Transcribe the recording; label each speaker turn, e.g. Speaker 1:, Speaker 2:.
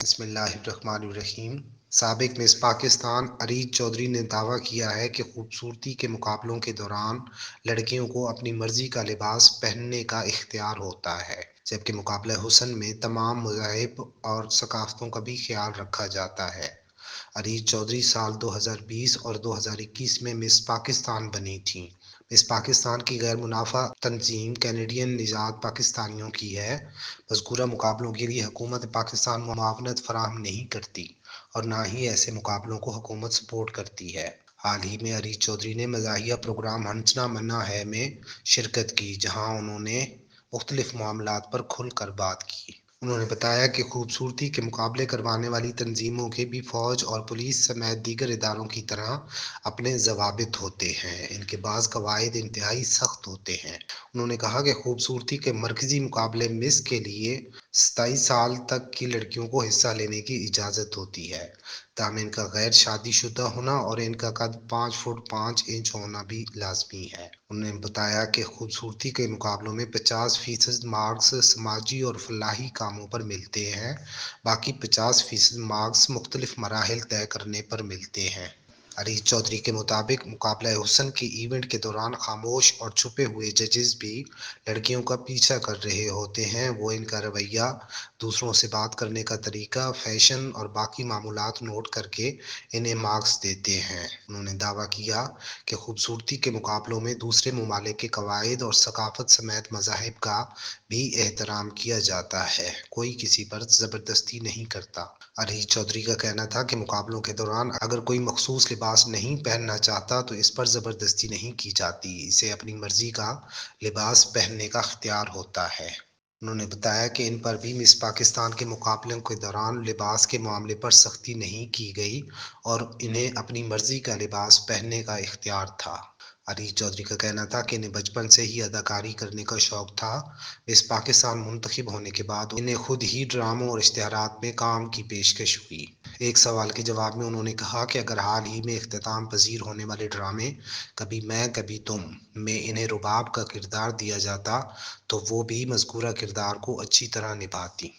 Speaker 1: بسم اللہ الرحمن الرحیم۔ سابق مس پاکستان اریج چودھری نے دعویٰ کیا ہے کہ خوبصورتی کے مقابلوں کے دوران لڑکیوں کو اپنی مرضی کا لباس پہننے کا اختیار ہوتا ہے، جبکہ مقابلہ حسن میں تمام مذاہب اور ثقافتوں کا بھی خیال رکھا جاتا ہے۔ اریج چودھری سال 2020 اور 2021 میں مس پاکستان بنی تھیں۔ مس پاکستان کی غیر منافع تنظیم کینیڈین نژاد پاکستانیوں کی ہے۔ مذکورہ مقابلوں کے لیے حکومت پاکستان معاونت فراہم نہیں کرتی اور نہ ہی ایسے مقابلوں کو حکومت سپورٹ کرتی ہے۔ حال ہی میں اریج چودھری نے مزاحیہ پروگرام ہنسنا منع ہے میں شرکت کی، جہاں انہوں نے مختلف معاملات پر کھل کر بات کی۔ انہوں نے بتایا کہ خوبصورتی کے مقابلے کروانے والی تنظیموں کے بھی فوج اور پولیس سمیت دیگر اداروں کی طرح اپنے ضوابط ہوتے ہیں۔ ان کے بعض قواعد انتہائی سخت ہوتے ہیں۔ انہوں نے کہا کہ خوبصورتی کے مرکزی مقابلے مس کے لیے 27 سال تک کی لڑکیوں کو حصہ لینے کی اجازت ہوتی ہے، تاہم ان کا غیر شادی شدہ ہونا اور ان کا قد 5 فٹ 5 انچ ہونا بھی لازمی ہے۔ انہوں نے بتایا کہ خوبصورتی کے مقابلوں میں 50% مارکس سماجی اور فلاحی کاموں پر ملتے ہیں، باقی 50% مارکس مختلف مراحل طے کرنے پر ملتے ہیں۔ اریج چودھری کے مطابق مقابلہ حسن کے ایونٹ کے دوران خاموش اور چھپے ہوئے ججز بھی لڑکیوں کا پیچھا کر رہے ہوتے ہیں۔ وہ ان کا رویہ، دوسروں سے بات کرنے کا طریقہ، فیشن اور باقی معمولات نوٹ کر کے انہیں مارکس دیتے ہیں۔ انہوں نے دعویٰ کیا کہ خوبصورتی کے مقابلوں میں دوسرے ممالک کے قواعد اور ثقافت سمیت مذاہب کا بھی احترام کیا جاتا ہے، کوئی کسی پر زبردستی نہیں کرتا۔ اریج چودھری کا کہنا تھا کہ مقابلوں کے دوران اگر کوئی مخصوص لباس نہیں پہننا چاہتا تو اس پر زبردستی نہیں کی جاتی، اسے اپنی مرضی کا لباس پہننے کا اختیار ہوتا ہے۔ انہوں نے بتایا کہ ان پر بھی مس پاکستان کے مقابلوں کے دوران لباس کے معاملے پر سختی نہیں کی گئی اور انہیں اپنی مرضی کا لباس پہننے کا اختیار تھا۔ اریج چودھری کا کہنا تھا کہ انہیں بچپن سے ہی اداکاری کرنے کا شوق تھا۔ مس پاکستان منتخب ہونے کے بعد انہیں خود ہی ڈراموں اور اشتہارات میں کام کی پیشکش ہوئی۔ ایک سوال کے جواب میں انہوں نے کہا کہ اگر حال ہی میں اختتام پذیر ہونے والے ڈرامے کبھی میں کبھی تم میں انہیں رباب کا کردار دیا جاتا تو وہ بھی مذکورہ کردار کو اچھی طرح نبھاتی۔